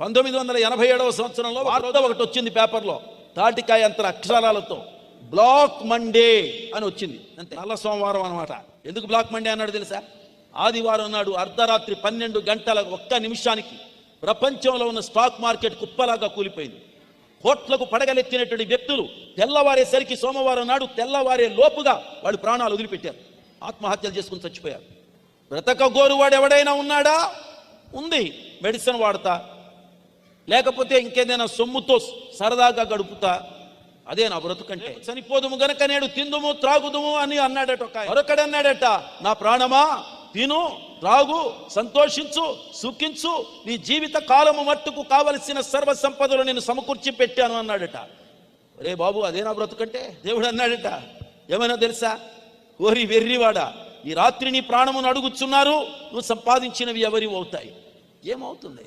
1987వ సంవత్సరంలో వార్త ఒకటి వచ్చింది పేపర్లో, తాటికాయ అంత అక్షరాలతో బ్లాక్ మండే అని వచ్చింది. అంతే, నల్ల సోమవారం అనమాట. ఎందుకు బ్లాక్ మండే అన్నాడు తెలుసా? ఆదివారం నాడు అర్ధరాత్రి 12 గంటల 1 నిమిషానికి ప్రపంచంలో ఉన్న స్టాక్ మార్కెట్ కుప్పలాగా కూలిపోయింది. కోట్లకు పడగలెత్తినటువంటి వ్యక్తులు తెల్లవారేసరికి సోమవారం నాడు తెల్లవారే లోపుగా వాళ్ళు ప్రాణాలు వదిలిపెట్టారు, ఆత్మహత్యలు చేసుకుని చచ్చిపోయారు. బ్రతకగోరువాడు ఎవడైనా ఉన్నాడా? ఉంది, మెడిసిన్ వాడతా, లేకపోతే ఇంకేదైనా సొమ్ముతో సరదాగా గడుపుతా, అదే నా బ్రతుకంటే. చనిపోదుము గనక నేడు తిందుము త్రాగుదుము అని అన్నాడట. మరొకడన్నాడట, నా ప్రాణమా తిను త్రాగు సంతోషించు సుఖించు, నీ జీవిత కాలము మట్టుకు కావలసిన సర్వ సంపదలు నేను సమకూర్చి పెట్టాను అన్నాడట. అరే బాబు, అదే నా బ్రతుకంటే? దేవుడు అన్నాడట, ఏమైనా తెలుసా? ఓరి వెర్రివాడా, ఈ రాత్రి నీ ప్రాణమును అడుగుచున్నారు, నువ్వు సంపాదించినవి ఎవరి అవుతాయి? ఏమవుతుంది?